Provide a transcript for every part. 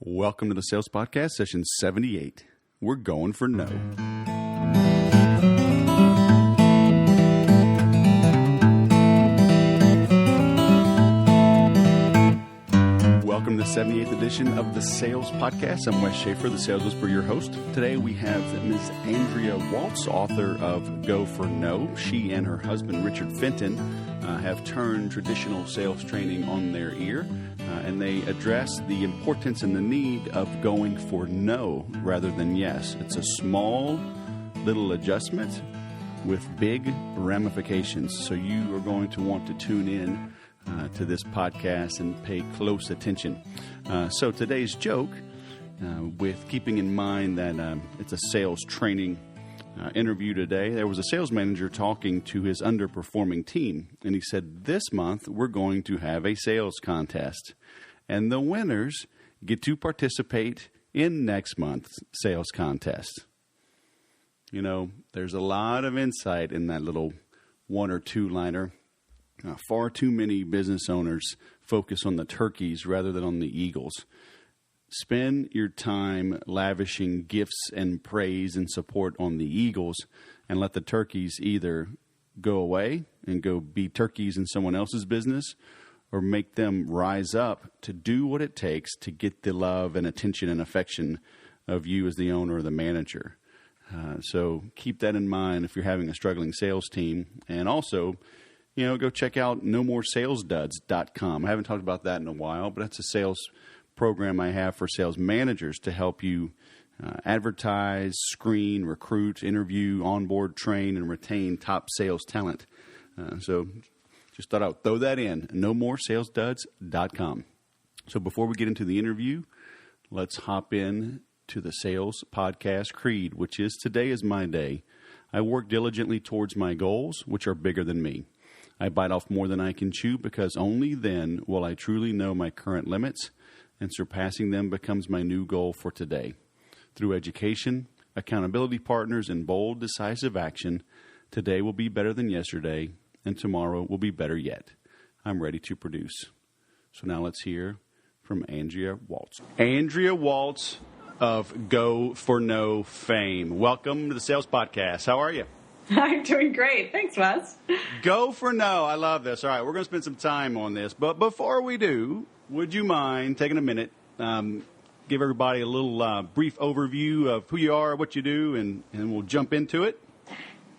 Welcome to the Sales Podcast, session 78. We're going for no. Welcome to the 78th edition of the Sales Podcast. I'm Wes Schaefer, the Sales Whisperer, your host. Today we have Ms. Andrea Waltz, author of Go for No. She and her husband, Richard Fenton, have turned traditional sales training on their ear, and they address the importance and the need of going for no rather than yes. It's a small little adjustment with big ramifications. So you are going to want to tune in to this podcast and pay close attention. So today's joke, with keeping in mind that it's a sales training interview today, there was a sales manager talking to his underperforming team, and he said, "This month we're going to have a sales contest, and the winners get to participate in next month's sales contest." You know, there's a lot of insight in that little one or two liner. Far too many business owners focus on the turkeys rather than on the eagles. Spend your time lavishing gifts and praise and support on the eagles, and let the turkeys either go away and go be turkeys in someone else's business, or make them rise up to do what it takes to get the love and attention and affection of you as the owner or the manager. So keep that in mind if you're having a struggling sales team. And also, go check out nomoresalesduds.com. I haven't talked about that in a while, but that's a sales program I have for sales managers to help you advertise, screen, recruit, interview, onboard, train, and retain top sales talent. So just thought I'd throw that in, nomoresalesduds.com. So before we get into the interview, let's hop in to the Sales Podcast Creed, which is, today is my day. I work diligently towards my goals, which are bigger than me. I bite off more than I can chew, because only then will I truly know my current limits, and surpassing them becomes my new goal for today. Through education, accountability partners, and bold, decisive action, today will be better than yesterday, and tomorrow will be better yet. I'm ready to produce. So now let's hear from Andrea Waltz. Andrea Waltz of Go for No fame. Welcome to the Sales Podcast. How are you? I'm doing great. Thanks, Wes. Go for no. I love this. All right, we're going to spend some time on this. But before we do, would you mind taking a minute, give everybody a little brief overview of who you are, what you do, and we'll jump into it?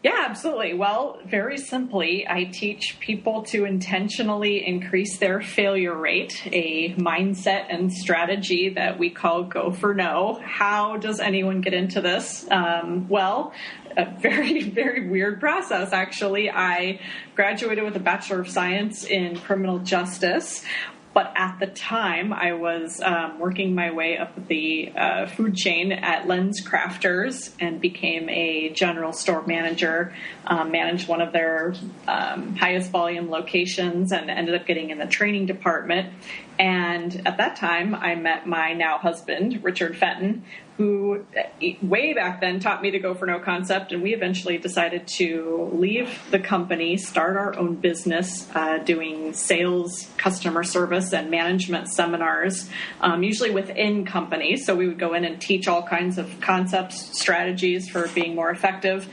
Yeah, absolutely. Well, very simply, I teach people to intentionally increase their failure rate, a mindset and strategy that we call Go for No. How does anyone get into this? Well, a very, very weird process, actually. I graduated with a Bachelor of Science in Criminal Justice. But at the time, I was working my way up the food chain at Lens Crafters and became a general store manager, managed one of their highest volume locations, and ended up getting in the training department. And at that time, I met my now husband, Richard Fenton, who way back then taught me to Go for No concept, and we eventually decided to leave the company, start our own business, doing sales, customer service, and management seminars, usually within companies. So we would go in and teach all kinds of concepts, strategies for being more effective,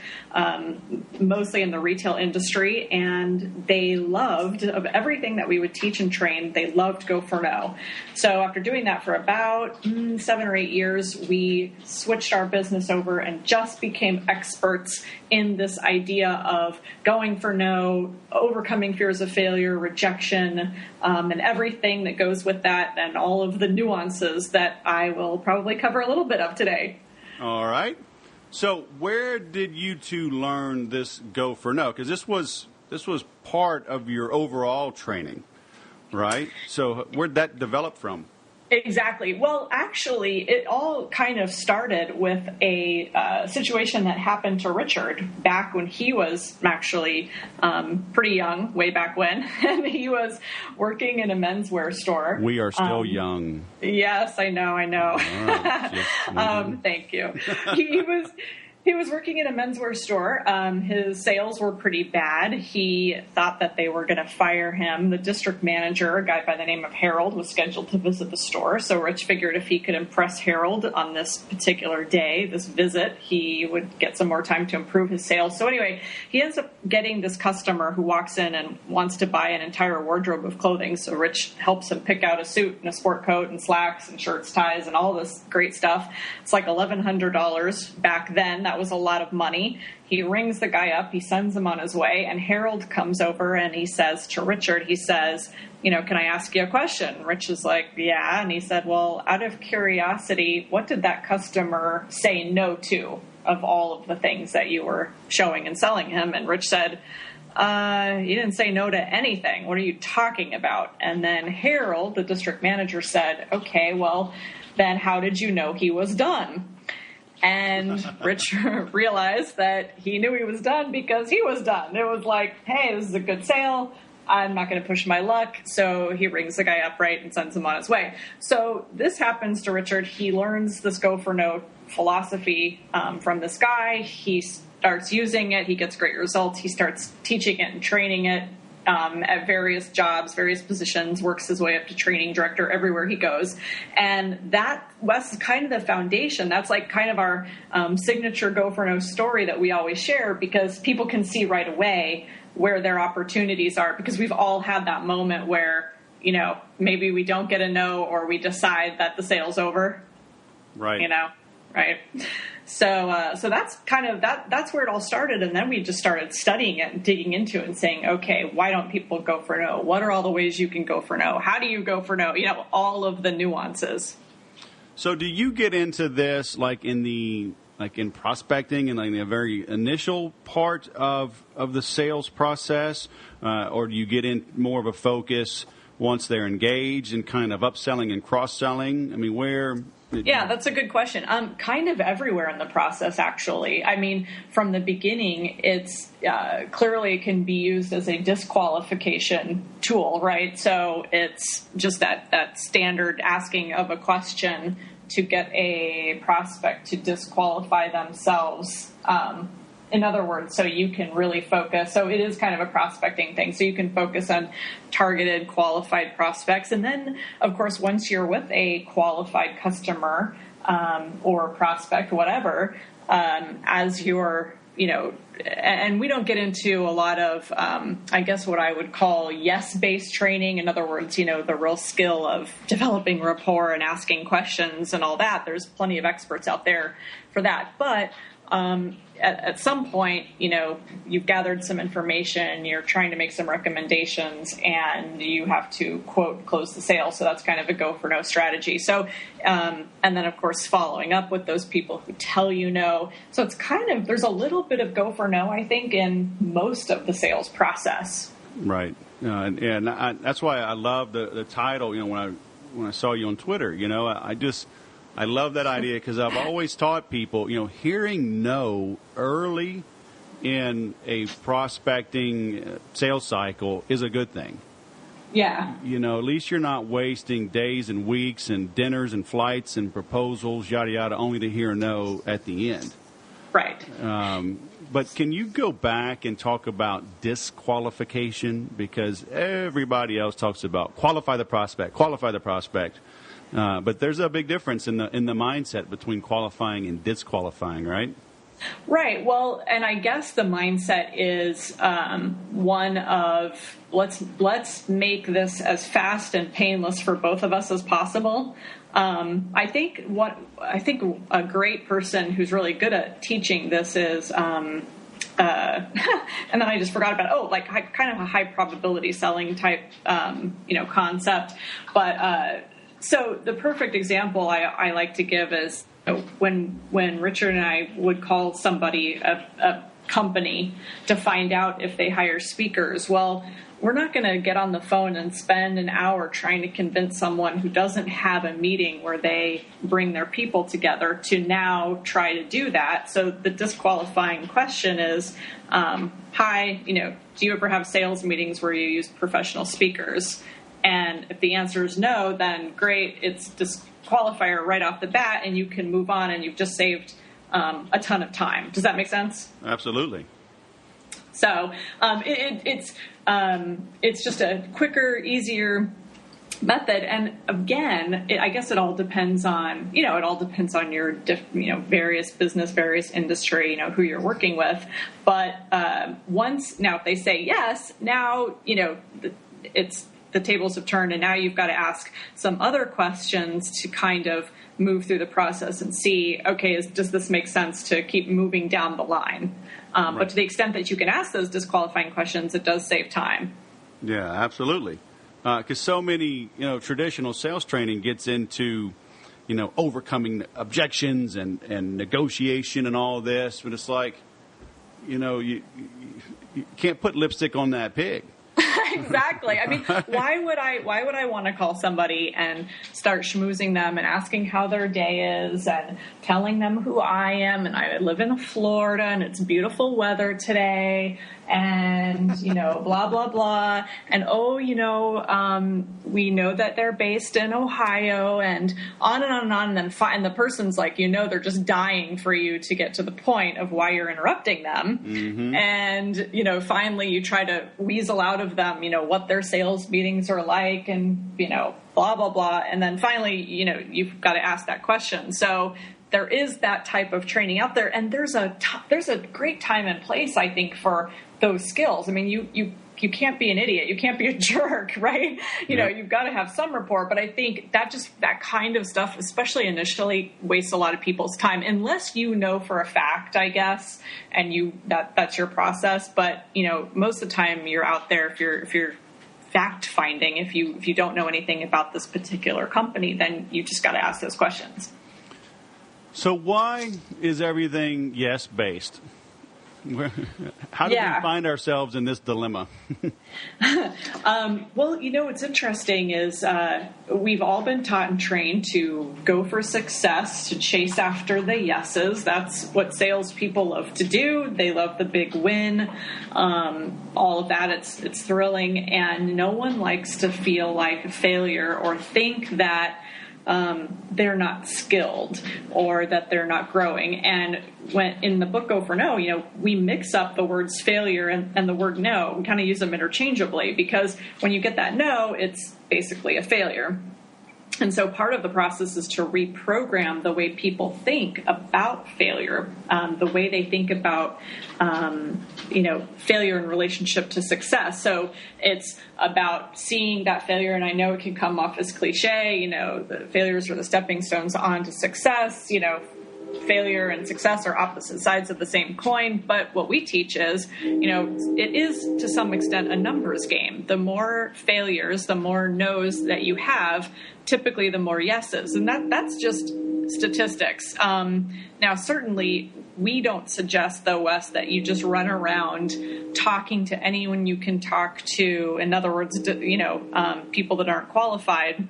mostly in the retail industry. And they loved, of everything that we would teach and train, they loved Go for No. So after doing that for about 7 or 8 years, we switched our business over and just became experts in this idea of going for no, overcoming fears of failure, rejection, and everything that goes with that, and all of the nuances that I will probably cover a little bit of today. All right. So where did you two learn this Go for No? Because this was part of your overall training, right? So where'd that develop from? Exactly. Well, actually, it all kind of started with a situation that happened to Richard back when he was actually pretty young, way back when, and he was working in a menswear store. We are still young. Yes, I know. All right. Thank you. He was He was working in a menswear store. His sales were pretty bad. He thought that they were going to fire him. The district manager, a guy by the name of Harold, was scheduled to visit the store. So Rich figured if he could impress Harold on this particular day, this visit, he would get some more time to improve his sales. So anyway, he ends up getting this customer who walks in and wants to buy an entire wardrobe of clothing. So Rich helps him pick out a suit and a sport coat and slacks and shirts, ties, and all this great stuff. It's like $1,100 back then. That was a lot of money. He rings the guy up, he sends him on his way, and Harold comes over and he says to Richard, he says, can I ask you a question? Rich is like, yeah. And he said, well, out of curiosity, what did that customer say no to of all of the things that you were showing and selling him? And Rich said, he didn't say no to anything. What are you talking about? And then Harold, the district manager, said, okay, well, then how did you know he was done? And Rich realized that he knew he was done because he was done. It was like, hey, this is a good sale. I'm not going to push my luck. So he rings the guy up, right, and sends him on his way. So this happens to Richard. He learns this go for no philosophy from this guy. He starts using it. He gets great results. He starts teaching it and training it at various jobs, various positions, works his way up to training director everywhere he goes. And that was kind of the foundation. That's like kind of our signature go for no story that we always share, because people can see right away where their opportunities are, because we've all had that moment where, maybe we don't get a no, or we decide that the sale's over. Right. Right. So that's kind of that's where it all started. And then we just started studying it and digging into it and saying, okay, why don't people go for no? What are all the ways you can go for no? How do you go for no? All of the nuances. So do you get into this in prospecting and the very initial part of the sales process, or do you get in more of a focus once they're engaged and kind of upselling and cross-selling? I mean, where... Yeah, that's a good question. Kind of everywhere in the process, actually. I mean, from the beginning, it's clearly can be used as a disqualification tool, right? So it's just that standard asking of a question to get a prospect to disqualify themselves. In other words, so you can really focus. So it is kind of a prospecting thing. So you can focus on targeted, qualified prospects. And then, of course, once you're with a qualified customer or prospect, whatever, as you're, and we don't get into a lot of, I guess what I would call yes-based training. In other words, the real skill of developing rapport and asking questions and all that. There's plenty of experts out there for that. But at some point, you've gathered some information, you're trying to make some recommendations, and you have to, quote, close the sale. So that's kind of a go for no strategy. So, and then, of course, following up with those people who tell you no. So it's there's a little bit of go for no, I think, in most of the sales process. Right. And that's why I love the title, when I saw you on Twitter, I love that idea, because I've always taught people, hearing no early in a prospecting sales cycle is a good thing. Yeah. At least you're not wasting days and weeks and dinners and flights and proposals, yada, yada, only to hear no at the end. Right. But can you go back and talk about disqualification? Because everybody else talks about qualify the prospect. But there's a big difference in the mindset between qualifying and disqualifying, right? Right. Well, and I guess the mindset is one of let's make this as fast and painless for both of us as possible. I think a great person who's really good at teaching this is. And then I just forgot about kind of a high probability selling type concept, but. So the perfect example I like to give is when Richard and I would call somebody, a company, to find out if they hire speakers. Well, we're not going to get on the phone and spend an hour trying to convince someone who doesn't have a meeting where they bring their people together to now try to do that. So the disqualifying question is, hi, do you ever have sales meetings where you use professional speakers? And if the answer is no, then great, it's disqualifier right off the bat, and you can move on, and you've just saved a ton of time. Does that make sense? Absolutely. So it's just a quicker, easier method. And again, I guess it all depends on, your, various business, various industry, who you're working with. But now if they say yes, now, it's the tables have turned and now you've got to ask some other questions to kind of move through the process and see, okay, does this make sense to keep moving down the line? Right. But to the extent that you can ask those disqualifying questions, it does save time. Yeah, absolutely. Because so many, traditional sales training gets into, overcoming objections and negotiation and all this. But it's like, you can't put lipstick on that pig. Exactly. I mean, why would I want to call somebody and start schmoozing them and asking how their day is and telling them who I am and I live in Florida and it's beautiful weather today and, blah, blah, blah. And, we know that they're based in Ohio and on and on and on. And then the person's like, they're just dying for you to get to the point of why you're interrupting them. Mm-hmm. And, finally you try to weasel out of them, what their sales meetings are like and, blah, blah, blah. And then finally, you've got to ask that question. So there is that type of training out there. And there's a great time and place, I think, for those skills. I mean, you can't be an idiot. You can't be a jerk, right? You've got to have some rapport. But I think that kind of stuff, especially initially, wastes a lot of people's time unless you know for a fact, I guess, and that's your process. But, most of the time you're out there if you're fact finding, if you don't know anything about this particular company, then you just got to ask those questions. So why is everything yes based? How do we find ourselves in this dilemma? Well, what's interesting is we've all been taught and trained to go for success, to chase after the yeses. That's what salespeople love to do. They love the big win, all of that. It's thrilling, and no one likes to feel like a failure or think that they're not skilled or that they're not growing. And when in the book Go for No, we mix up the words failure and the word no. We kind of use them interchangeably because when you get that no, it's basically a failure. And so part of the process is to reprogram the way people think about failure, the way they think about, failure in relationship to success. So it's about seeing that failure, and I know it can come off as cliche, the failures are the stepping stones on to success, failure and success are opposite sides of the same coin. But what we teach is, it is to some extent a numbers game. The more failures, the more no's that you have, typically the more yeses. And that's just statistics. Now, certainly we don't suggest, though, Wes, that you just run around talking to anyone you can talk to. In other words, people that aren't qualified.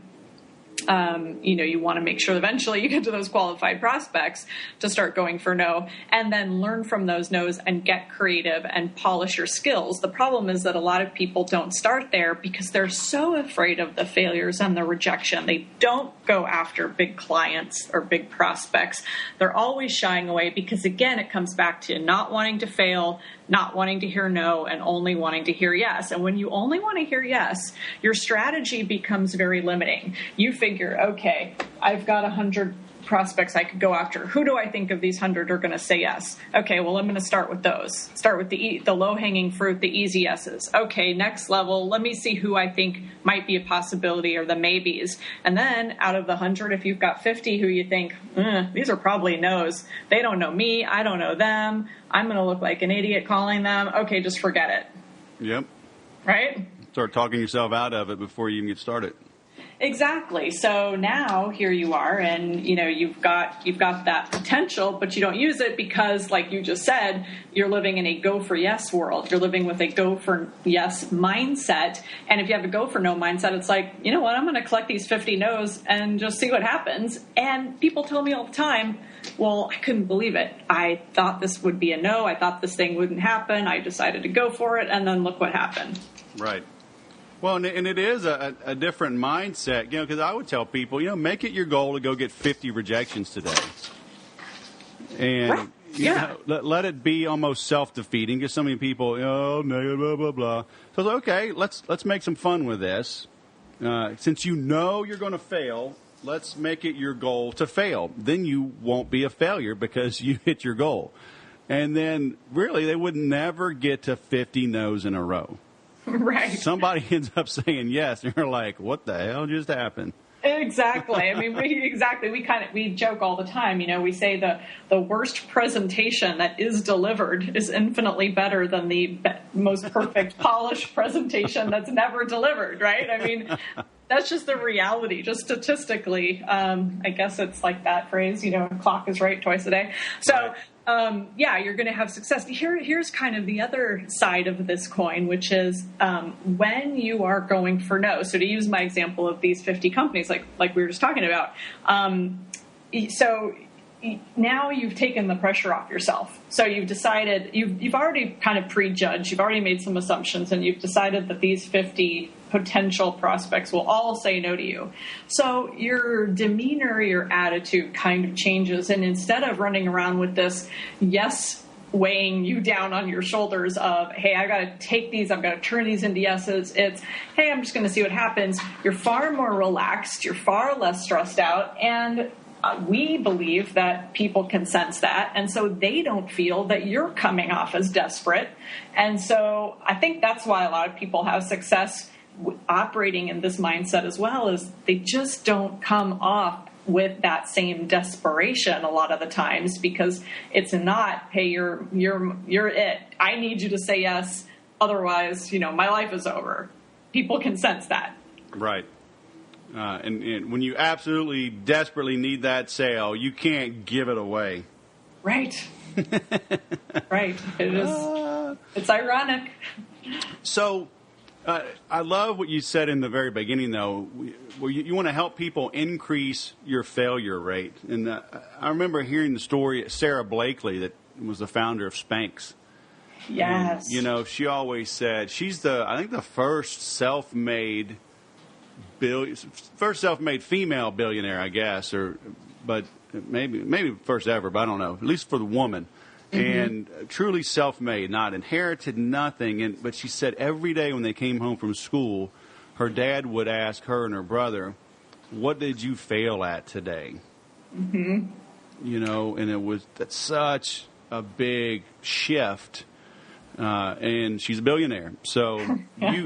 You want to make sure eventually you get to those qualified prospects to start going for no, and then learn from those no's and get creative and polish your skills. The problem is that a lot of people don't start there because they're so afraid of the failures and the rejection. They don't go after big clients or big prospects. They're always shying away because, again, it comes back to not wanting to fail, not wanting to hear no, and only wanting to hear yes. And when you only want to hear yes, your strategy becomes very limiting. You figure, okay, I've got 100 prospects I could go after. Who do I think of these 100 are going to say yes? Okay, well, I'm going to start with those. Start with the low-hanging fruit, the easy yeses. Okay, next level, let me see who I think might be a possibility or the maybes. And then out of the 100, if you've got 50 who you think, these are probably no's. They don't know me. I don't know them. I'm going to look like an idiot calling them. Okay, just forget it. Yep. Right? Start talking yourself out of it before you even get started. Exactly. So now here you are, and you've got that potential, but you don't use it because, like you just said, you're living in a go for yes world. You're living with a go for yes mindset. And if you have a go for no mindset, it's like, you know what, I'm going to collect these 50 no's and just see what happens. And people tell me all the time, well, I couldn't believe it. I thought this would be a no. I thought this thing wouldn't happen. I decided to go for it, and then look what happened. Right. Well, and it is a different mindset, because I would tell people, make it your goal to go get 50 rejections today. And right. let it be almost self-defeating because so many people, negative, blah, blah, blah. So it's like, okay, let's make some fun with this. Since you know you're going to fail, let's make it your goal to fail. Then you won't be a failure because you hit your goal. And then really they would never get to 50 no's in a row. Right. Somebody ends up saying yes, and you're like, what the hell just happened? Exactly. I mean, we joke all the time. We say the worst presentation that is delivered is infinitely better than the most perfect polished presentation that's never delivered. Right. I mean, that's just the reality. Just statistically, I guess it's like that phrase. Clock is right twice a day. So. Right. You're going to have success. Here's kind of the other side of this coin, which is when you are going for no. So to use my example of these 50 companies, like we were just talking about, so now you've taken the pressure off yourself. So you've decided, you've already kind of prejudged, you've already made some assumptions, and you've decided that these 50 potential prospects will all say no to you. So your demeanor, your attitude kind of changes. And instead of running around with this yes weighing you down on your shoulders of, hey, I got to take these, I've got to turn these into yeses. It's, hey, I'm just going to see what happens. You're far more relaxed. You're far less stressed out. And we believe that people can sense that. And so they don't feel that you're coming off as desperate. And so I think that's why a lot of people have success operating in this mindset as well, is they just don't come off with that same desperation a lot of the times, because it's not, hey, you're it. I need you to say yes. Otherwise, my life is over. People can sense that. Right. And when you absolutely desperately need that sale, you can't give it away. Right. Right. It is. It's ironic. So, I love what you said in the very beginning, though, where you want to help people increase your failure rate. And I remember hearing the story of Sarah Blakely, that was the founder of Spanx. Yes. And, she always said she's I think the first self-made female billionaire, I guess, but maybe first ever, but I don't know, at least for the woman. And truly self-made, not inherited nothing. But she said every day when they came home from school, her dad would ask her and her brother, what did you fail at today? And that's such a big shift. And she's a billionaire. So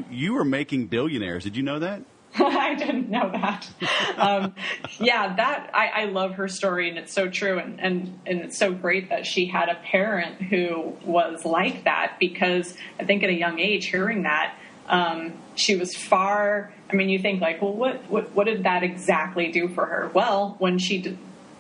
you were making billionaires. Did you know that? I didn't know that. I love her story, and it's so true. And it's so great that she had a parent who was like that, because I think at a young age, hearing that, she was far, you think like, well, what did that exactly do for her? Well, when she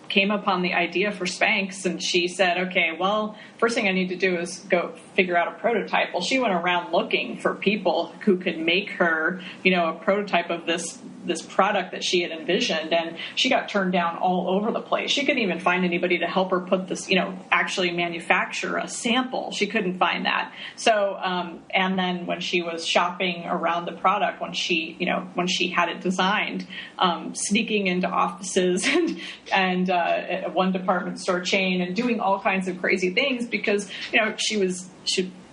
came upon the idea for Spanx, and she said, okay, well, first thing I need to do is go figure out a prototype. Well, she went around looking for people who could make her, a prototype of this product that she had envisioned, and she got turned down all over the place. She couldn't even find anybody to help her put this, actually manufacture a sample. She couldn't find that. So, and then when she was shopping around the product, when she had it designed, sneaking into offices and one department store chain and doing all kinds of crazy things, because, she was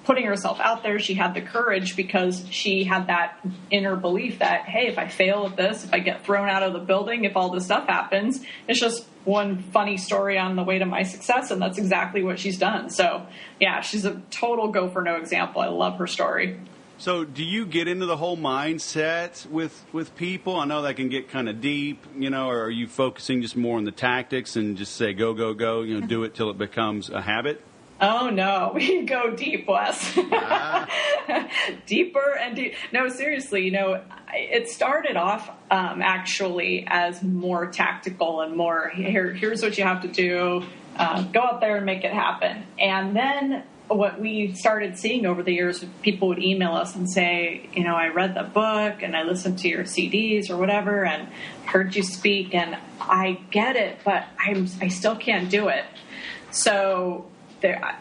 putting herself out there. She had the courage because she had that inner belief that, hey, if I fail at this, if I get thrown out of the building, if all this stuff happens, it's just one funny story on the way to my success. And that's exactly what she's done. So yeah, she's a total go for no example. I love her story. So do you get into the whole mindset with people? I know that can get kind of deep, or are you focusing just more on the tactics and just say, go, go, go, do it till it becomes a habit? Oh, no, we go deep, Wes. Deeper and deep. No, seriously, it started off actually as more tactical and more, here's what you have to do, go out there and make it happen. And then what we started seeing over the years, people would email us and say, I read the book and I listened to your CDs or whatever and heard you speak, and I get it, but I still can't do it. So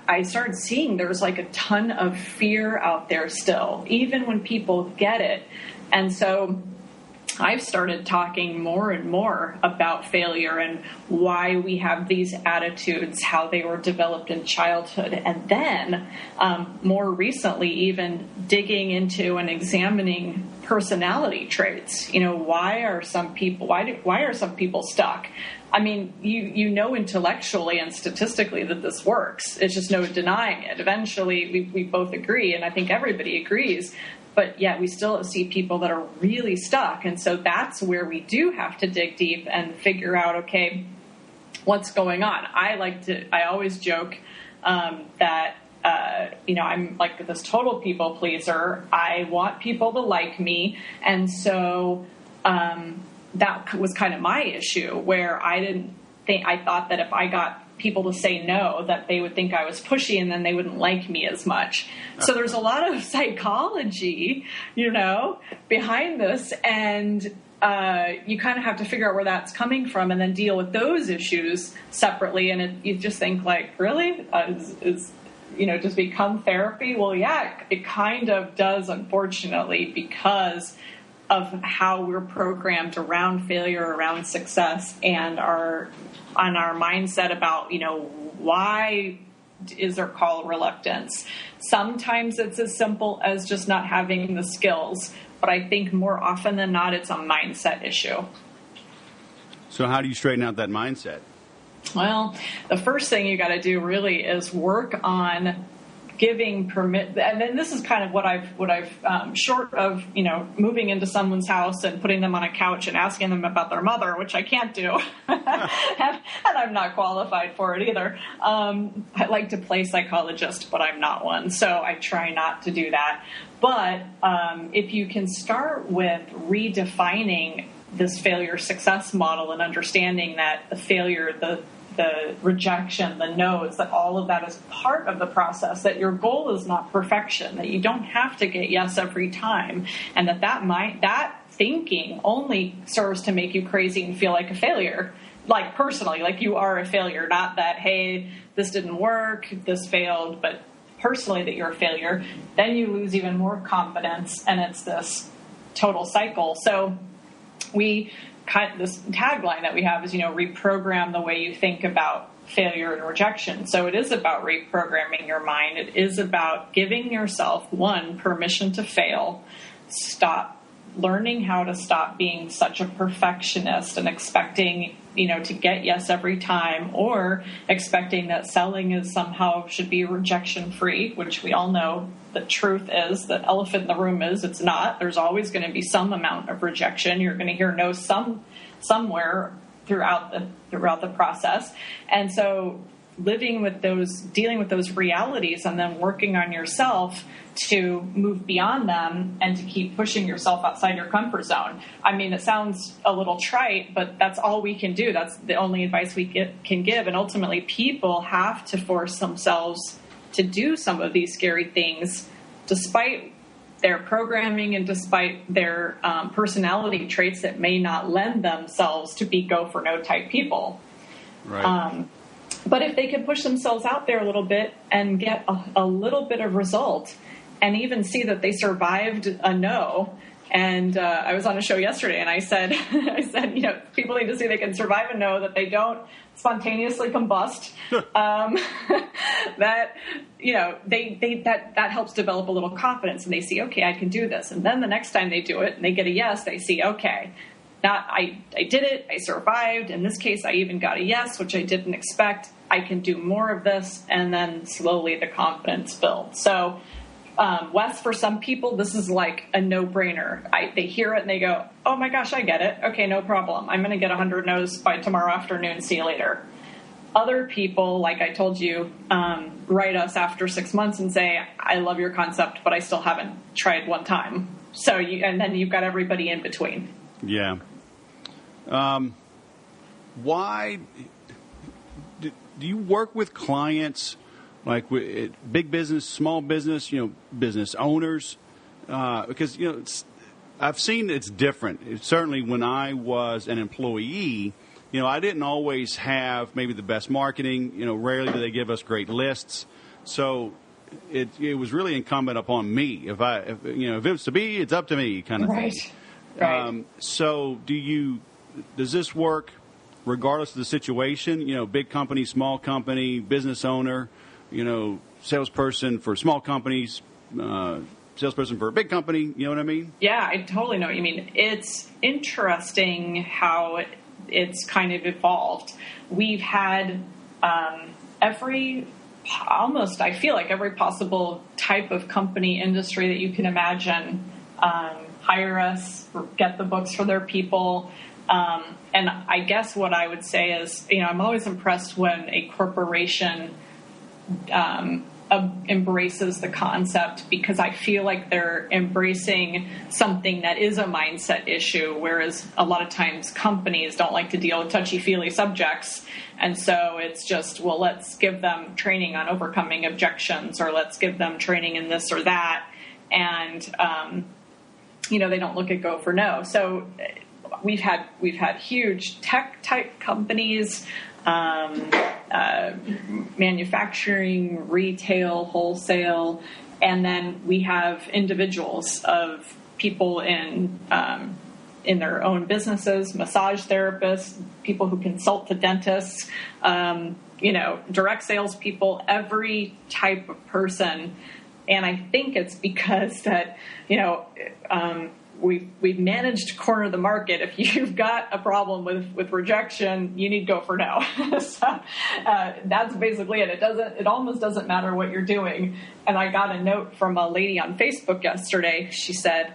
I started seeing there was like a ton of fear out there still, even when people get it. And so I've started talking more and more about failure and why we have these attitudes, how they were developed in childhood, and then more recently even digging into and examining personality traits. Why are some people stuck? I mean, you know intellectually and statistically that this works. It's just no denying it. Eventually, we both agree, and I think everybody agrees. But yet we still see people that are really stuck. And so that's where we do have to dig deep and figure out, okay, what's going on? I always joke that, I'm like this total people pleaser. I want people to like me. And so that was kind of my issue, where I thought that if I got people to say no, that they would think I was pushy and then they wouldn't like me as much. So there's a lot of psychology, behind this, and you kind of have to figure out where that's coming from and then deal with those issues separately. And you just think, like, really? Does become therapy? Well, yeah, it kind of does, unfortunately, because of how we're programmed around failure, around success, and our mindset about, why is there called reluctance? Sometimes it's as simple as just not having the skills, but I think more often than not, it's a mindset issue. So how do you straighten out that mindset? Well, the first thing you got to do really is work on giving permit, and then this is kind of what I've short of moving into someone's house and putting them on a couch and asking them about their mother, which I can't do, and I'm not qualified for it either. I like to play psychologist, but I'm not one, so I try not to do that. But if you can start with redefining this failure success model and understanding that the failure, the rejection, the no's, that all of that is part of the process, that your goal is not perfection, that you don't have to get yes every time, and that thinking only serves to make you crazy and feel like a failure, like personally, like you are a failure, not that, hey, this didn't work, this failed, but personally that you're a failure. Then you lose even more confidence, and it's this total cycle. So this tagline that we have is, reprogram the way you think about failure and rejection. So it is about reprogramming your mind. It is about giving yourself, one, permission to fail, learning how to stop being such a perfectionist and expecting, to get yes every time, or expecting that selling is somehow should be rejection free, which we all know the truth is, the elephant in the room is, it's not. There's always going to be some amount of rejection. You're going to hear no somewhere throughout the process. And so dealing with those realities and then working on yourself to move beyond them and to keep pushing yourself outside your comfort zone. I mean, it sounds a little trite, but that's all we can do. That's the only advice we can give. And ultimately, people have to force themselves to do some of these scary things, despite their programming and despite their personality traits that may not lend themselves to be go for no type people. Right. But if they can push themselves out there a little bit and get a little bit of result, and even see that they survived a no. And I was on a show yesterday, and I said, people need to see they can survive a no, that they don't spontaneously combust. That that helps develop a little confidence, and they see, okay, I can do this. And then the next time they do it and they get a yes, they see, okay, I did it, I survived. In this case, I even got a yes, which I didn't expect. I can do more of this, and then slowly the confidence builds. So. Wes, for some people, this is like a no-brainer. They hear it and they go, oh my gosh, I get it. Okay, no problem. I'm going to get 100 no's by tomorrow afternoon. See you later. Other people, like I told you, write us after 6 months and say, I love your concept, but I still haven't tried one time. So and then you've got everybody in between. Yeah. Why do you work with clients like big business, small business, business owners? Because, I've seen it's different. Certainly when I was an employee, I didn't always have maybe the best marketing. Rarely do they give us great lists. So it was really incumbent upon me. If it was to be, it's up to me kind of right. thing. Right. So does this work regardless of the situation? Big company, small company, business owner, salesperson for small companies, salesperson for a big company, you know what I mean? Yeah, I totally know what you mean. It's interesting how it's kind of evolved. We've had I feel like every possible type of company, industry that you can imagine, hire us, get the books for their people. And I guess what I would say is, I'm always impressed when a corporation embraces the concept, because I feel like they're embracing something that is a mindset issue, whereas a lot of times companies don't like to deal with touchy-feely subjects. And so it's just, well, let's give them training on overcoming objections, or let's give them training in this or that. And, they don't look at go for no. So we've had huge tech type companies, manufacturing, retail, wholesale, and then we have individuals of people in their own businesses, massage therapists, people who consult to dentists, direct sales people, every type of person. And I think it's because that, we've managed to corner the market. If you've got a problem with rejection, you need to go for no. So that's basically it. It almost doesn't matter what you're doing. And I got a note from a lady on Facebook yesterday. She said,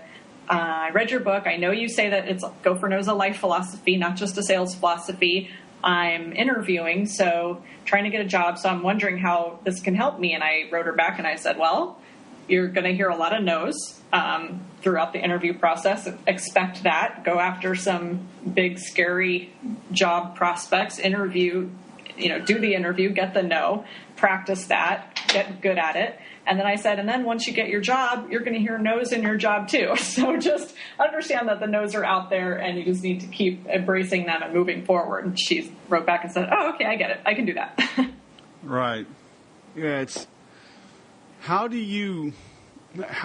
I read your book. I know you say that it's go for no is a life philosophy, not just a sales philosophy. I'm interviewing, so trying to get a job. So I'm wondering how this can help me. And I wrote her back and I said, well, you're going to hear a lot of no's throughout the interview process. Expect that. Go after some big, scary job prospects. Interview, do the interview, get the no, practice that, get good at it. And then I said, and then once you get your job, you're going to hear no's in your job too. So just understand that the no's are out there, and you just need to keep embracing them and moving forward. And she wrote back and said, oh, okay, I get it. I can do that. Right. Yeah, how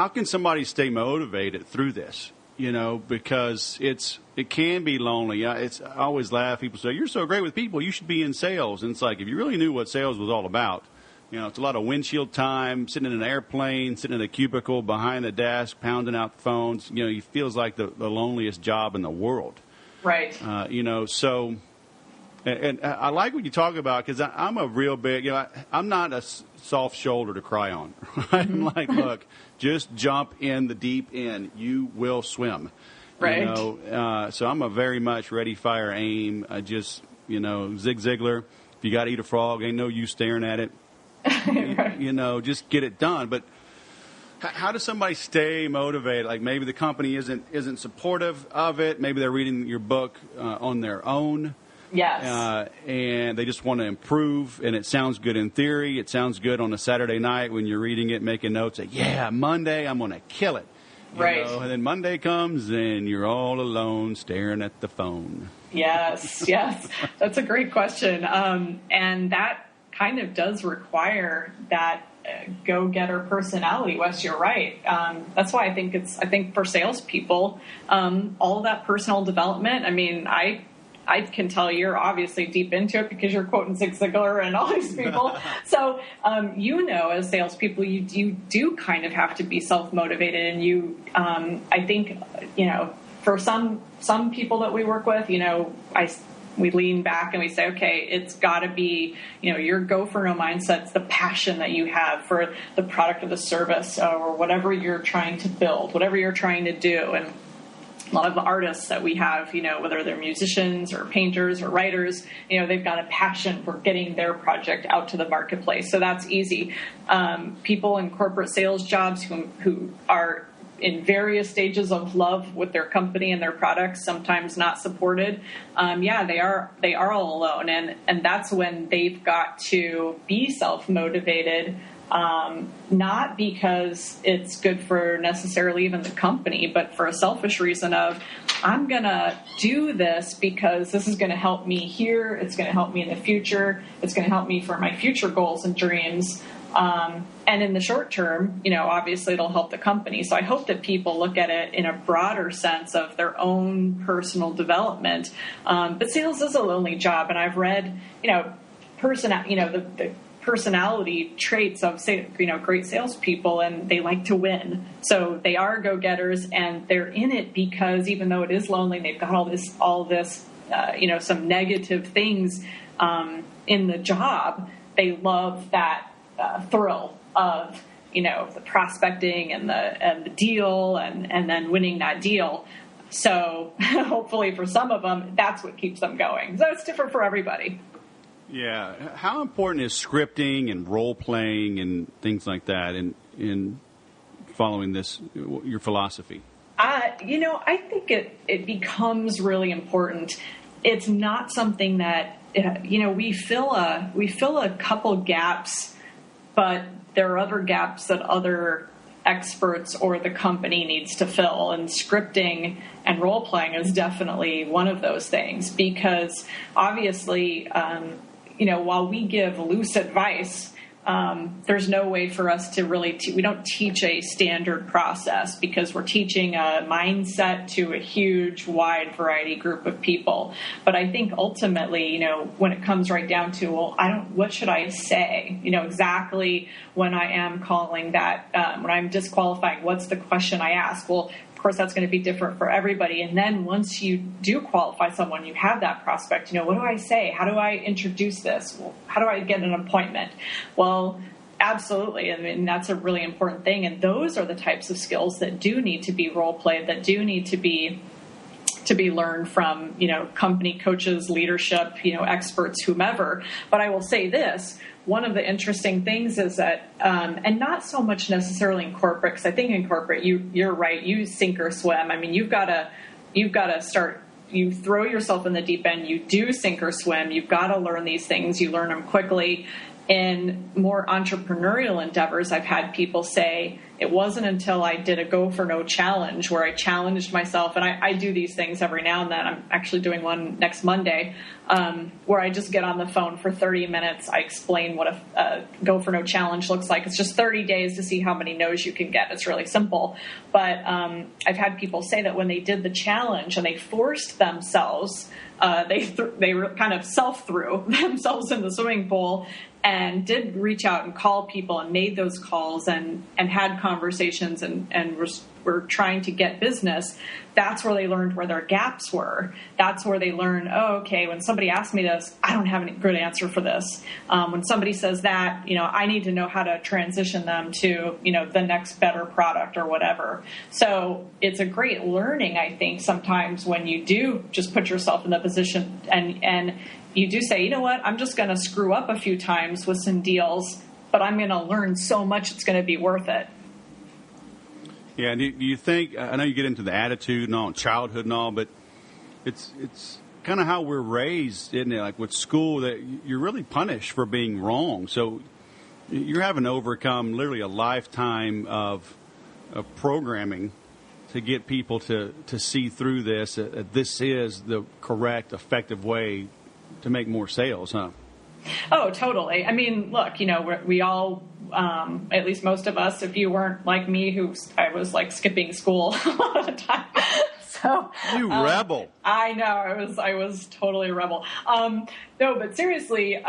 can somebody stay motivated through this? Because it can be lonely. I always laugh. People say, you're so great with people, you should be in sales. And it's like, if you really knew what sales was all about, it's a lot of windshield time, sitting in an airplane, sitting in a cubicle behind a desk, pounding out the phones. It feels like the loneliest job in the world. Right. So, and I like what you talk about, because I'm a real big, I'm not a soft shoulder to cry on. Right? I'm like, look, just jump in the deep end. You will swim. Right. So I'm a very much ready, fire, aim. Zig Ziglar. If you got to eat a frog, ain't no use staring at it. Right. Just get it done. But how does somebody stay motivated? Like maybe the company isn't supportive of it. Maybe they're reading your book on their own. Yes. And they just want to improve, and it sounds good in theory. It sounds good on a Saturday night when you're reading it, making notes. Like, yeah, Monday I'm going to kill it. Right. And then Monday comes, and you're all alone staring at the phone. Yes. That's a great question. And that kind of does require that go-getter personality. Wes, you're right. That's why I think for salespeople, all of that personal development. I mean, I can tell you're obviously deep into it because you're quoting Zig Ziglar and all these people. So, as salespeople, you do kind of have to be self-motivated. And I think, for some people that we work with, we lean back and we say, okay, it's got to be, your go for no mindset's the passion that you have for the product or the service or whatever you're trying to build, whatever you're trying to do. And a lot of the artists that we have, whether they're musicians or painters or writers, they've got a passion for getting their project out to the marketplace. So that's easy. People in corporate sales jobs who are in various stages of love with their company and their products, sometimes not supported. They are all alone. And that's when they've got to be self-motivated Not because it's good for necessarily even the company, but for a selfish reason of, I'm going to do this because this is going to help me here. It's going to help me in the future. It's going to help me for my future goals and dreams. And in the short term, obviously it'll help the company. So I hope that people look at it in a broader sense of their own personal development. But sales is a lonely job. And I've read, the personality traits of, great salespeople, and they like to win. So they are go-getters, and they're in it because even though it is lonely, they've got all this, some negative things in the job. They love that thrill of the prospecting and the deal and then winning that deal. So hopefully for some of them, that's what keeps them going. So it's different for everybody. Yeah. How important is scripting and role playing and things like that in following this, your philosophy? I think it becomes really important. It's not something that, we fill a couple gaps, but there are other gaps that other experts or the company needs to fill. And scripting and role playing is definitely one of those things, because obviously, while we give loose advice, there's no way for us to really we don't teach a standard process, because we're teaching a mindset to a huge, wide variety group of people. But I think ultimately, when it comes right down to, what should I say? Exactly when I am calling that, when I'm disqualifying, what's the question I ask? Well, of course, that's going to be different for everybody. And then once you do qualify someone, you have that prospect, what do I say? How do I introduce this? Well, how do I get an appointment? Well, absolutely. I mean, that's a really important thing. And those are the types of skills that do need to be role played, that do need to be learned from, company coaches, leadership, experts, whomever. But I will say this. One of the interesting things is that, and not so much necessarily in corporate, because I think in corporate, you're right, you sink or swim. I mean, you've got to start, you throw yourself in the deep end, you do sink or swim, you've got to learn these things, you learn them quickly. In more entrepreneurial endeavors, I've had people say, it wasn't until I did a Go for No challenge where I challenged myself, and I do these things every now and then. I'm actually doing one next Monday, where I just get on the phone for 30 minutes. I explain what a Go for No challenge looks like. It's just 30 days to see how many no's you can get. It's really simple. But I've had people say that when they did the challenge and they forced themselves, they kind of self-threw themselves in the swimming pool and did reach out and call people and made those calls and had conversations and were trying to get business. That's where they learned where their gaps were. That's where they learned, okay, when somebody asks me this, I don't have any good answer for this. When somebody says that, I need to know how to transition them to, the next better product or whatever. So it's a great learning, I think, sometimes when you do just put yourself in the position and you do say, I'm just going to screw up a few times with some deals, but I'm going to learn so much it's going to be worth it. Yeah, do you think, I know you get into the attitude and all, childhood and all, but it's kind of how we're raised, isn't it? Like with school, that you're really punished for being wrong. So you're having to overcome literally a lifetime of programming to get people to see through this. This is the correct, effective way to make more sales, huh? Oh, totally. I mean, look, we all, at least most of us, if you weren't like me, I was like skipping school a lot of the time. So you rebel. I know. I was totally a rebel. No, but seriously,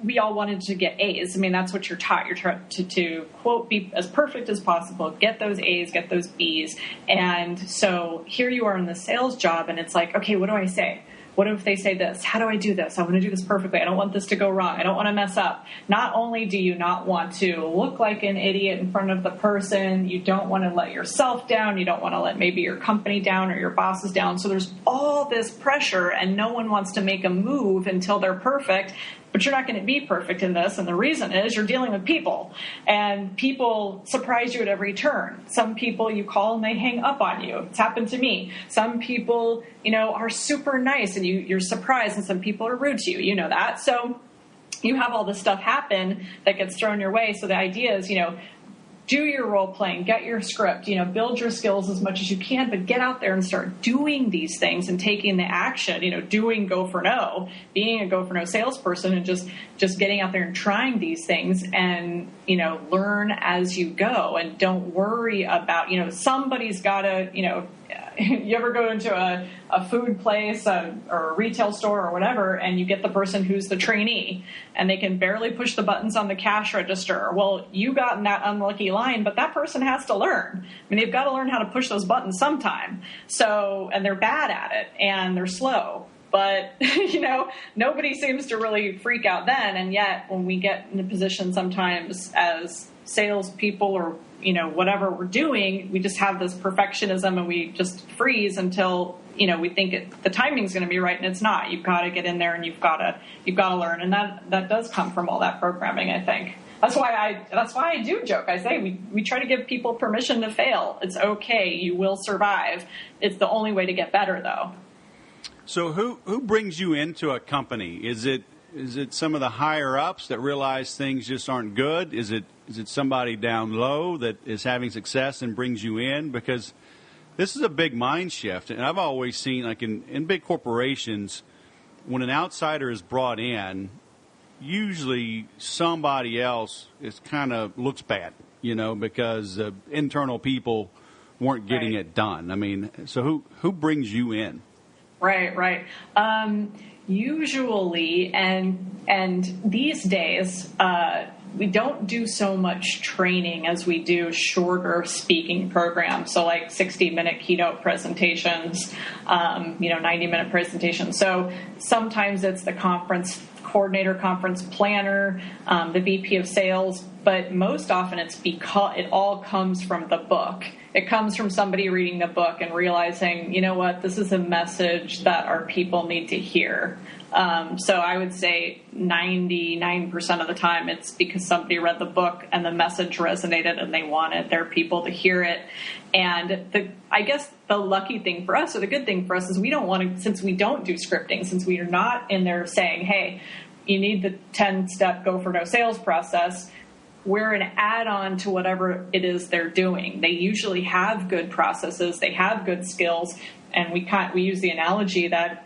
we all wanted to get A's. I mean, that's what you're taught. You're taught to quote, be as perfect as possible, get those A's, get those B's. And so here you are in the sales job, and it's like, okay, what do I say? What if they say this? How do I do this? I want to do this perfectly. I don't want this to go wrong. I don't want to mess up. Not only do you not want to look like an idiot in front of the person, you don't want to let yourself down. You don't want to let maybe your company down or your bosses down. So there's all this pressure, and no one wants to make a move until they're perfect. But you're not going to be perfect in this, and the reason is you're dealing with people, and people surprise you at every turn. Some people you call and they hang up on you. It's happened to me. Some people, are super nice and you're surprised, and some people are rude to you. You know that. So, you have all this stuff happen that gets thrown your way. So the idea is, do your role playing, get your script, build your skills as much as you can, but get out there and start doing these things and taking the action, doing Go for No, being a Go for No salesperson, and just getting out there and trying these things and, learn as you go, and don't worry about, somebody's got to, you ever go into a food place or a retail store or whatever, and you get the person who's the trainee and they can barely push the buttons on the cash register. Well, you got in that unlucky line, but that person has to learn. I mean, they've got to learn how to push those buttons sometime. So, and they're bad at it and they're slow. But, nobody seems to really freak out then. And yet when we get in a position sometimes as salespeople or whatever we're doing, we just have this perfectionism and we just freeze until, we think the timing's going to be right, and it's not. You've got to get in there and you've got to learn. And that does come from all that programming, I think. That's why I do joke. I say we try to give people permission to fail. It's okay. You will survive. It's the only way to get better, though. So who brings you into a company? Is it some of the higher ups that realize things just aren't good? Is it somebody down low that is having success and brings you in? Because this is a big mind shift. And I've always seen, like in big corporations, when an outsider is brought in, usually somebody else is kind of looks bad, because internal people weren't getting it done. I mean, so who brings you in? Right. Usually, and these days, we don't do so much training as we do shorter speaking programs. So like 60-minute keynote presentations, 90-minute presentations. So sometimes it's the conference coordinator, conference planner, the VP of sales, but most often it's because it all comes from the book. It comes from somebody reading the book and realizing, this is a message that our people need to hear. So I would say 99% of the time it's because somebody read the book and the message resonated and they wanted their people to hear it. And I guess the lucky thing for us, or the good thing for us, is we don't want to, since we don't do scripting, since we are not in there saying, hey, you need the 10-step Go for No sales process, we're an add-on to whatever it is they're doing. They usually have good processes, they have good skills, and we use the analogy that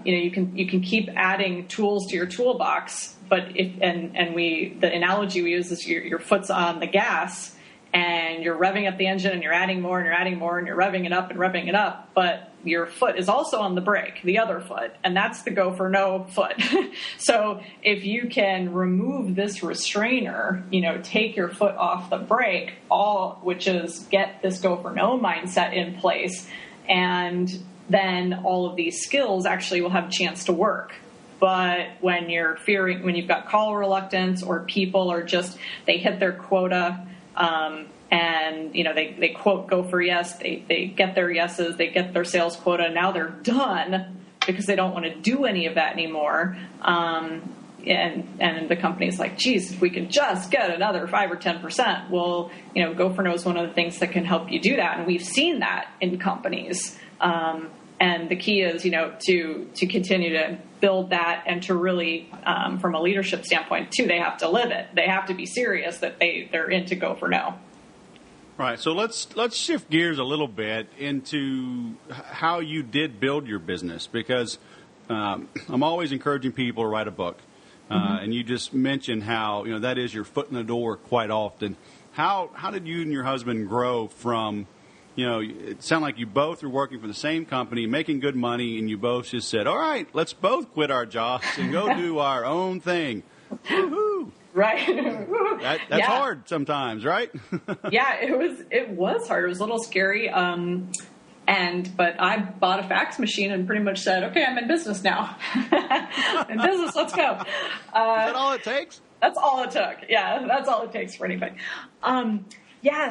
you can keep adding tools to your toolbox, but the analogy we use is your foot's on the gas and you're revving up the engine and you're adding more and you're adding more and you're revving it up, but your foot is also on the brake, the other foot, and that's the Go for No foot. So if you can remove this restrainer, take your foot off the brake, which is get this Go for No mindset in place, and then all of these skills actually will have a chance to work. But when when you've got call reluctance, or people are just, they hit their quota, and they quote Go for Yes, they get their yeses, they get their sales quota, now they're done because they don't want to do any of that anymore. And the company's like, geez, if we could just get another 5 or 10%, well, Go for No is one of the things that can help you do that, and we've seen that in companies. And the key is, to continue to build that, and to really, from a leadership standpoint, too, they have to live it. They have to be serious that they're into Go for No. Right. So let's shift gears a little bit into how you did build your business, because I'm always encouraging people to write a book. And you just mentioned how, that is your foot in the door quite often. How did you and your husband grow from, it sounded like you both were working for the same company, making good money, and you both just said, all right, let's both quit our jobs and go do our own thing. Woohoo! Right. That's hard sometimes, right? Yeah, it was hard. It was a little scary. But I bought a fax machine and pretty much said, okay, I'm in business now. In business, let's go. Is that all it takes? That's all it took. Yeah, that's all it takes for anything.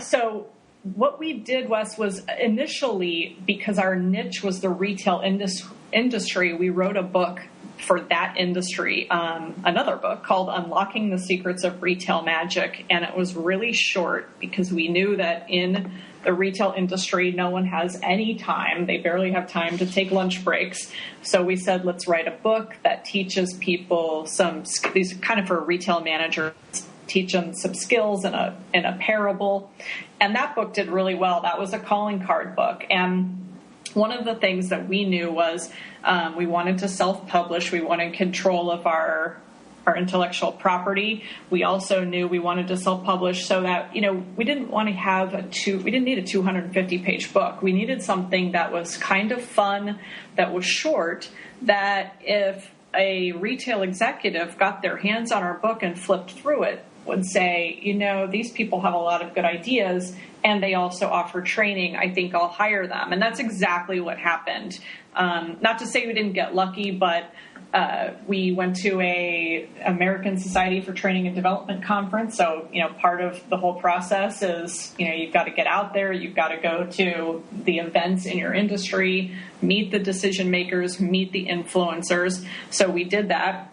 So what we did, Wes, was initially, because our niche was the retail industry, we wrote a book for that industry another book called Unlocking the Secrets of Retail Magic. And it was really short because we knew that in the retail industry, no one has any time. They barely have time to take lunch breaks. So we said, let's write a book that teaches people these kind of for retail managers, teach them some skills in a parable. And that book did really well. That was a calling card book. And one of the things that we knew was we wanted to self-publish. We wanted control of our intellectual property. We also knew we wanted to self-publish so that, we didn't want to have we didn't need a 250-page book. We needed something that was kind of fun, that was short, that if a retail executive got their hands on our book and flipped through it, would say, these people have a lot of good ideas and they also offer training. I think I'll hire them. And that's exactly what happened. Not to say we didn't get lucky, but we went to a American Society for Training and Development conference. So, part of the whole process is, you've got to get out there. You've got to go to the events in your industry, meet the decision makers, meet the influencers. So we did that.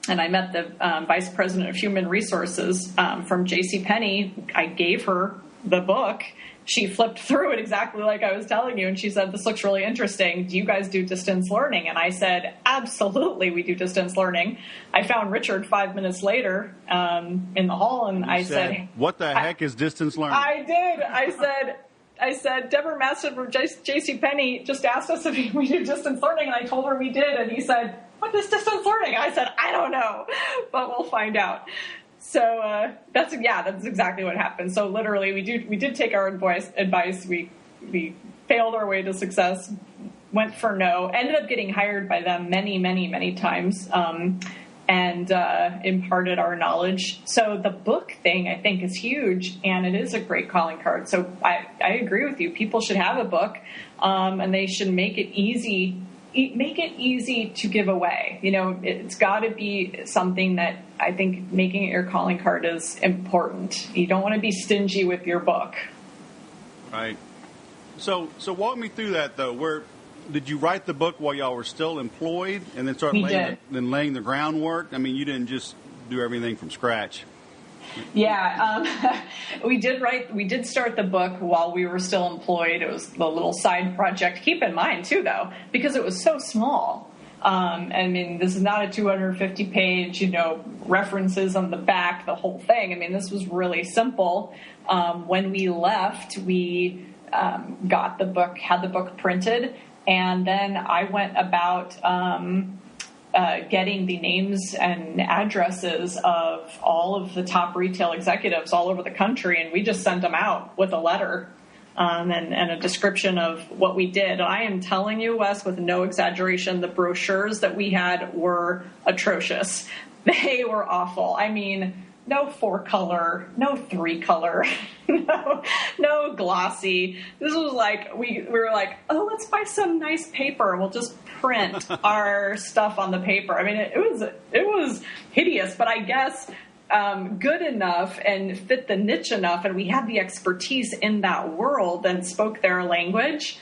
And I met the vice president of human resources from JCPenney. I gave her the book. She flipped through it exactly like I was telling you. And she said, this looks really interesting. Do you guys do distance learning? And I said, absolutely, we do distance learning. I found Richard 5 minutes later in the hall. And I said, what the heck is distance learning? I did. I said, Deborah Maston from JCPenney just asked us if we do distance learning. And I told her we did. And he said, what is distance learning? I said, I don't know, but we'll find out. So that's exactly what happened. So literally, we did take our advice. We failed our way to success, went for no, ended up getting hired by them many, many, many times, and imparted our knowledge. So the book thing, I think, is huge, and it is a great calling card. So I agree with you. People should have a book, and they should make it easy. Make it easy to give away. It's got to be something that I think making it your calling card is important. You don't want to be stingy with your book. Right. So walk me through that, though. Where did you write the book while y'all were still employed and then start laying the groundwork? I mean, you didn't just do everything from scratch. Yeah, we did start the book while we were still employed. It was the little side project. Keep in mind, too, though, because it was so small. I mean, this is not a 250-page, references on the back, the whole thing. I mean, this was really simple. When we left, we got the book, had the book printed, and then I went about getting the names and addresses of all of the top retail executives all over the country, and we just sent them out with a letter and a description of what we did. And I am telling you, Wes, with no exaggeration, the brochures that we had were atrocious. They were awful. I mean, no 4-color, no 3-color, no glossy. This was like, we were like, oh, let's buy some nice paper. We'll just print our stuff on the paper. I mean, it was hideous, but I guess good enough and fit the niche enough. And we had the expertise in that world and spoke their language.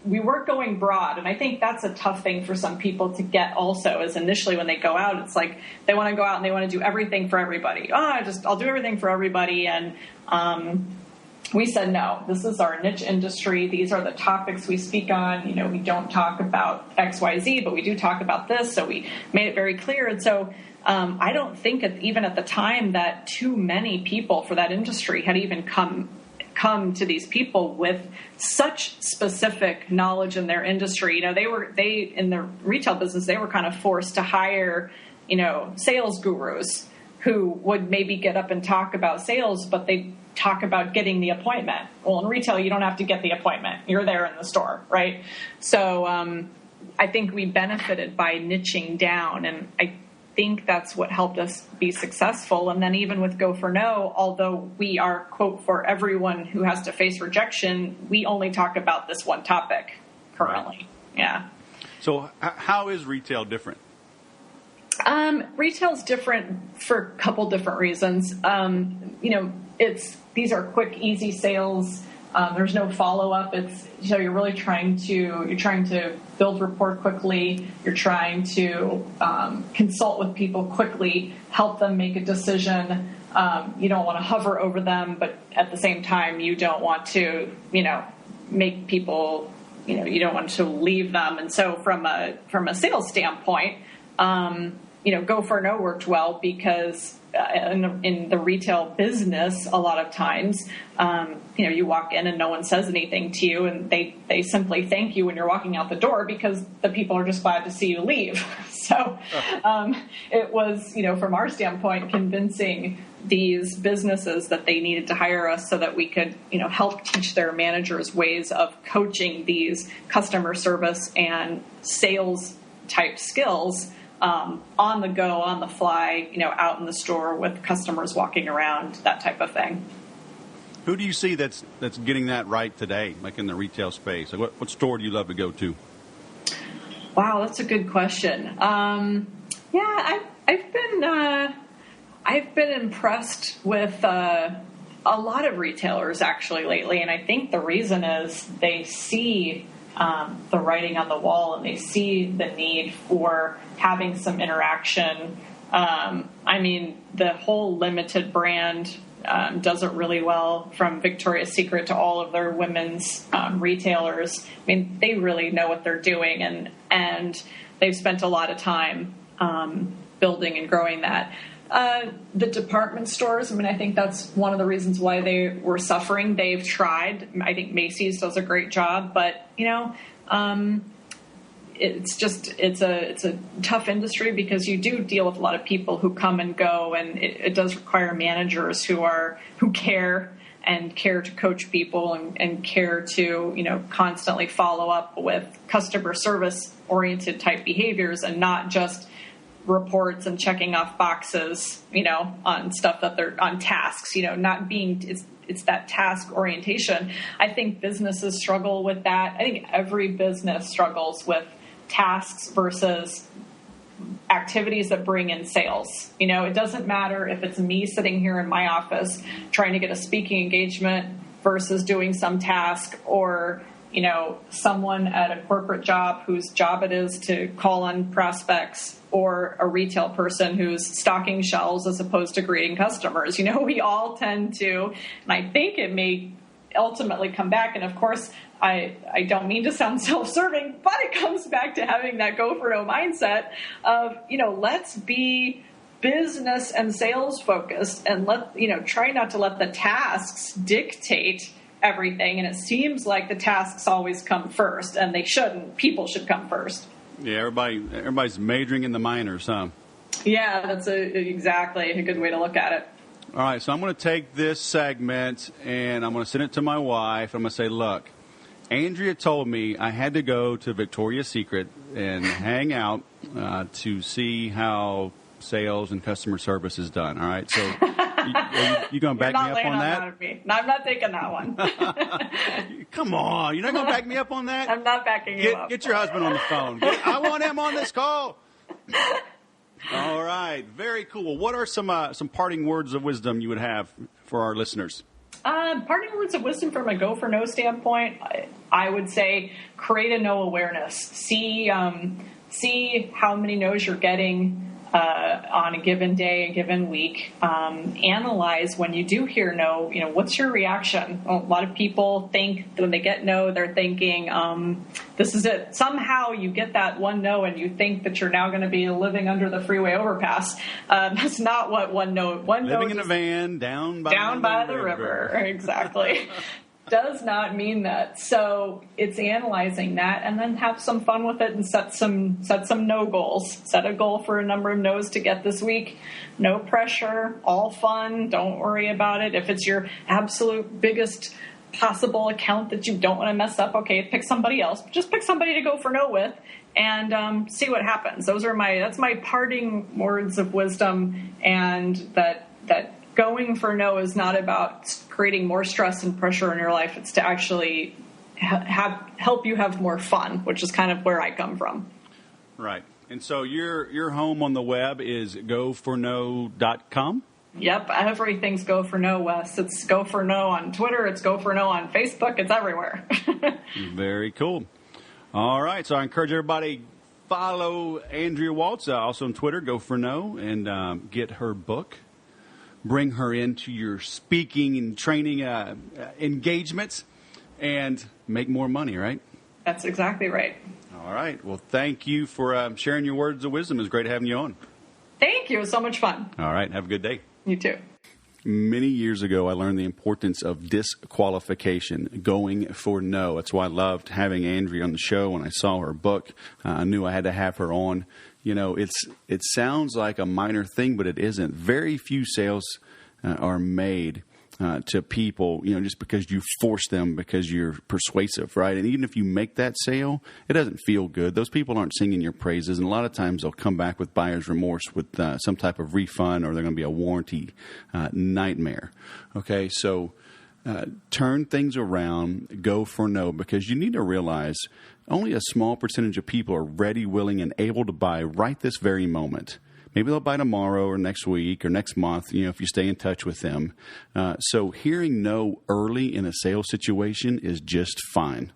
We weren't going broad, and I think that's a tough thing for some people to get also, is initially when they go out, it's like they want to go out and they want to do everything for everybody. I'll do everything for everybody, and we said, no, this is our niche industry. These are the topics we speak on. We don't talk about X, Y, Z, but we do talk about this, so we made it very clear. And so I don't think even at the time that too many people for that industry had even come to these people with such specific knowledge in their industry. They in the retail business, they were kind of forced to hire, sales gurus who would maybe get up and talk about sales, but they talk about getting the appointment. Well, in retail, you don't have to get the appointment. You're there in the store, right? So I think we benefited by niching down, and I think that's what helped us be successful. And then even with Go for No, although we are, quote, for everyone who has to face rejection, we only talk about this one topic currently. Right. Yeah. So how is retail different? Retail's different for a couple different reasons. These are quick, easy sales. There's no follow-up. You're really trying to build rapport quickly. You're trying to consult with people quickly, help them make a decision. You don't want to hover over them, but at the same time, you don't want to, make people, you don't want to leave them. And so from a sales standpoint, Go for No worked well because in the retail business, a lot of times, you walk in and no one says anything to you, and they simply thank you when you're walking out the door because the people are just glad to see you leave. So it was, from our standpoint, convincing these businesses that they needed to hire us so that we could, help teach their managers ways of coaching these customer service and sales type skills on the go, on the fly, out in the store with customers walking around, that type of thing. Who do you see that's getting that right today, like in the retail space? Like what store do you love to go to? Wow, that's a good question. I've been impressed with a lot of retailers actually lately, and I think the reason is they see the writing on the wall and they see the need for having some interaction. The whole limited brand does it really well, from Victoria's Secret to all of their women's retailers. They really know what they're doing, and they've spent a lot of time building and growing that. The department stores, I think that's one of the reasons why they were suffering. They've tried. I think Macy's does a great job, but it's a tough industry because you do deal with a lot of people who come and go, and it does require managers who care to coach people and care to constantly follow up with customer service oriented type behaviors and not just reports and checking off boxes, on stuff that they're on tasks, not being, it's that task orientation. I think businesses struggle with that. I think every business struggles with tasks versus activities that bring in sales. It doesn't matter if it's me sitting here in my office trying to get a speaking engagement versus doing some task, or someone at a corporate job whose job it is to call on prospects, or a retail person who's stocking shelves as opposed to greeting customers. We all tend to, and I think it may ultimately come back. And of course, I don't mean to sound self-serving, but it comes back to having that go for no mindset of, let's be business and sales focused, and try not to let the tasks dictate everything. And it seems like the tasks always come first, and they shouldn't. People should come first. Yeah, everybody's majoring in the minors, huh? Yeah, that's exactly a good way to look at it. All right, so I'm going to take this segment and I'm going to send it to my wife. I'm going to say, look, Andrea told me I had to go to Victoria's Secret and hang out to see how sales and customer service is done. All right, so you going to back me up on that? No, I'm not taking that one. Come on, you're not going to back me up on that? I'm not backing you up. Get your husband on the phone. I want him on this call. All right, very cool. What are some parting words of wisdom you would have for our listeners? Parting words of wisdom from a go for no standpoint, I would say create a no awareness. See how many no's you're getting on a given day, a given week. Analyze when you do hear no, what's your reaction? A lot of people think when they get no, they're thinking, this is it. Somehow you get that one no and you think that you're now going to be living under the freeway overpass. That's not what one no. Living in a van down by the river. Exactly. Does not mean that. So it's analyzing that, and then have some fun with it and set some no goals. Set a goal for a number of no's to get this week. No pressure, all fun. Don't worry about it. If it's your absolute biggest possible account that you don't want to mess up, okay, pick somebody else. Just pick somebody to go for no with and see what happens. That's my parting words of wisdom, and that going for no is not about creating more stress and pressure in your life. It's to actually help you have more fun, which is kind of where I come from. Right. And so your home on the web is goforno.com? Yep, everything's Go for No, Wes. It's Go for No on Twitter. It's Go for No on Facebook. It's everywhere. Very cool. All right, so I encourage everybody follow Andrea Waltz, also on Twitter, Go for No, and get her book. Bring her into your speaking and training engagements and make more money, right? That's exactly right. All right. Well, thank you for sharing your words of wisdom. It was great having you on. Thank you. It was so much fun. All right. Have a good day. You too. Many years ago, I learned the importance of disqualification, going for no. That's why I loved having Andrea on the show. When I saw her book, I knew I had to have her on. You know, it sounds like a minor thing, but it isn't. Very few sales are made to people, you know, just because you force them because you're persuasive, right? And even if you make that sale, it doesn't feel good. Those people aren't singing your praises, and a lot of times they'll come back with buyer's remorse with some type of refund, or they're going to be a warranty nightmare. Okay, so turn things around, go for no, because you need to realize only a small percentage of people are ready, willing, and able to buy right this very moment. Maybe they'll buy tomorrow or next week or next month, you know, if you stay in touch with them. So hearing no early in a sales situation is just fine.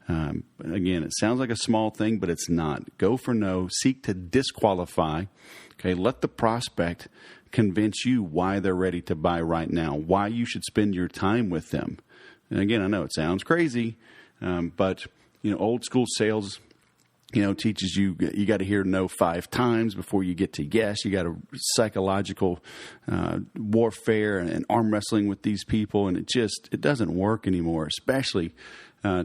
Again, it sounds like a small thing, but it's not. Go for no. Seek to disqualify. Okay, let the prospect convince you why they're ready to buy right now, why you should spend your time with them. And again, I know it sounds crazy, but, you know, old school sales, you know, teaches you got to hear no 5 times before you get to yes. You got a psychological warfare and arm wrestling with these people, and it doesn't work anymore, especially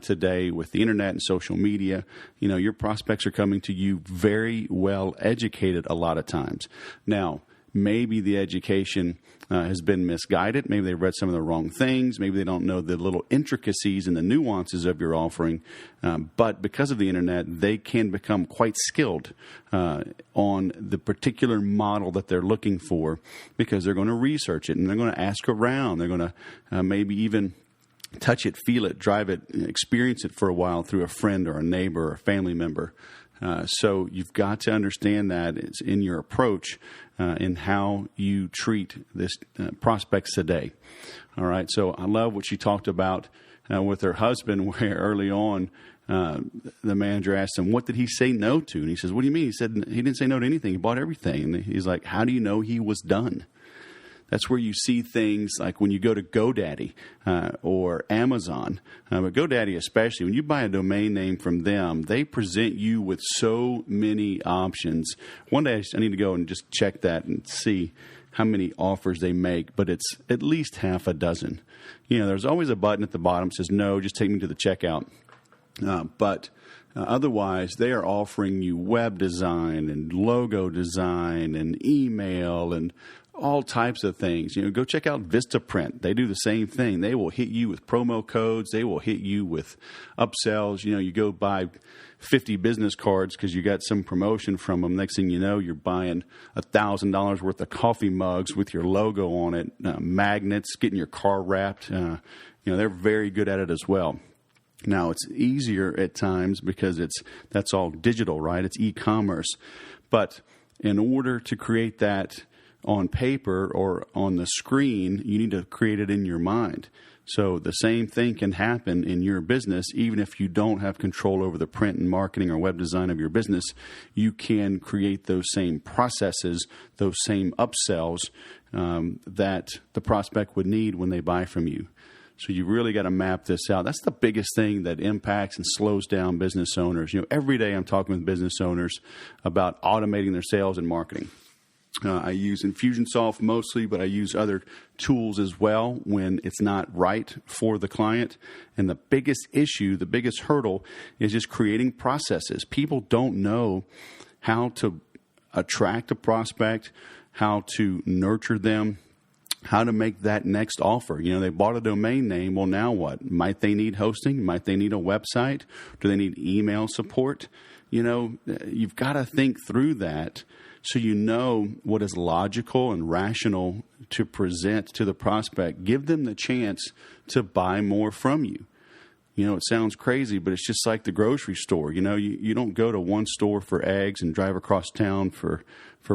today with the internet and social media. You know, your prospects are coming to you very well educated a lot of times. Now, maybe the education has been misguided. Maybe they read some of the wrong things. Maybe they don't know the little intricacies and the nuances of your offering. But because of the internet, they can become quite skilled on the particular model that they're looking for, because they're going to research it and they're going to ask around. They're going to maybe even touch it, feel it, drive it, experience it for a while through a friend or a neighbor or a family member. So you've got to understand that it's in your approach in how you treat this prospects today. All right. So I love what she talked about with her husband, where early on the manager asked him, what did he say no to? And he says, what do you mean? He said he didn't say no to anything. He bought everything. And he's like, how do you know he was done? That's where you see things like when you go to GoDaddy or Amazon, but GoDaddy especially, when you buy a domain name from them, they present you with so many options. One day I need to go and just check that and see how many offers they make, but it's at least half a dozen. You know, there's always a button at the bottom that says, no, just take me to the checkout. But otherwise, they are offering you web design and logo design and email and all types of things. You know, go check out Vistaprint. They do the same thing. They will hit you with promo codes. They will hit you with upsells. You know, you go buy 50 business cards because you got some promotion from them. Next thing you know, you're buying $1,000 worth of coffee mugs with your logo on it, magnets, getting your car wrapped. You know, they're very good at it as well. Now, it's easier at times because that's all digital, right? It's e-commerce. But in order to create that on paper or on the screen, you need to create it in your mind. So the same thing can happen in your business, even if you don't have control over the print and marketing or web design of your business. You can create those same processes, those same upsells that the prospect would need when they buy from you. So you really got to map this out. That's the biggest thing that impacts and slows down business owners. You know, every day I'm talking with business owners about automating their sales and marketing. I use Infusionsoft mostly, but I use other tools as well when it's not right for the client. And the biggest issue, the biggest hurdle is just creating processes. People don't know how to attract a prospect, how to nurture them, how to make that next offer. You know, they bought a domain name. Well, now what? Might they need hosting? Might they need a website? Do they need email support? You know, you've got to think through that, so you know what is logical and rational to present to the prospect. Give them the chance to buy more from you. It sounds crazy, but it's just like the grocery store. You don't go to one store for eggs and drive across town for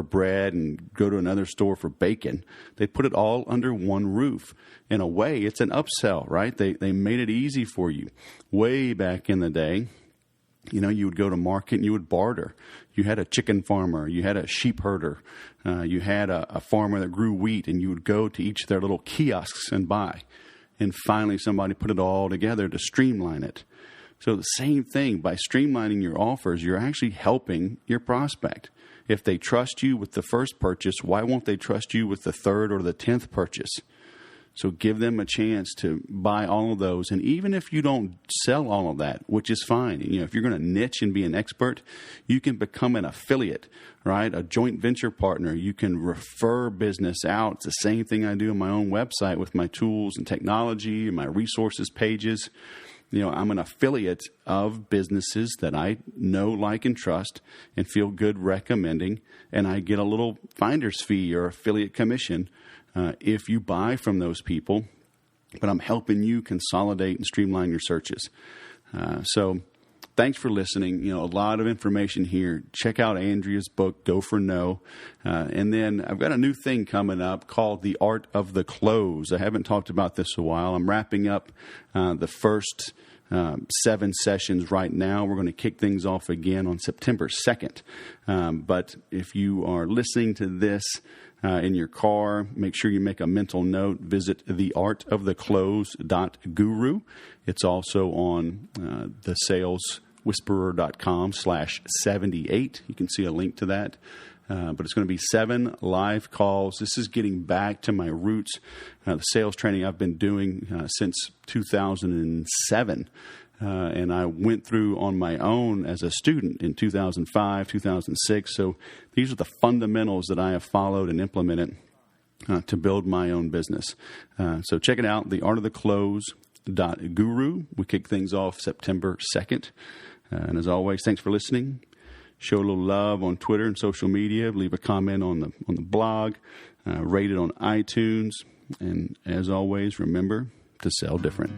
bread and go to another store for bacon. They put it all under one roof. In a way, it's an upsell, right? They made it easy for you. Way back in the day, you would go to market and you would barter. You had a chicken farmer, you had a sheep herder, you had a farmer that grew wheat, and you would go to each of their little kiosks and buy. And finally, somebody put it all together to streamline it. So the same thing, by streamlining your offers, you're actually helping your prospect. If they trust you with the first purchase, why won't they trust you with the third or the 10th purchase? So give them a chance to buy all of those. And even if you don't sell all of that, which is fine, if you're going to niche and be an expert, you can become an affiliate, right? A joint venture partner. You can refer business out. It's the same thing I do on my own website with my tools and technology and my resources pages. I'm an affiliate of businesses that I know, like, and trust and feel good recommending. And I get a little finder's fee or affiliate commission if you buy from those people, but I'm helping you consolidate and streamline your searches. So thanks for listening. A lot of information here. Check out Andrea's book, Go for No. And then I've got a new thing coming up called The Art of the Close. I haven't talked about this in a while. I'm wrapping up the first 7 sessions right now. We're going to kick things off again on September 2nd. But if you are listening to this in your car, make sure you make a mental note. Visit theartoftheclose.guru. It's also on the saleswhisperer.com/78. You can see a link to that. But it's going to be 7 live calls. This is getting back to my roots, the sales training I've been doing since 2007. And I went through on my own as a student in 2005, 2006. So these are the fundamentals that I have followed and implemented to build my own business. So check it out, theartoftheclose.guru. We kick things off September 2nd. And as always, thanks for listening. Show a little love on Twitter and social media. Leave a comment on the blog. Rate it on iTunes. And as always, remember to sell different.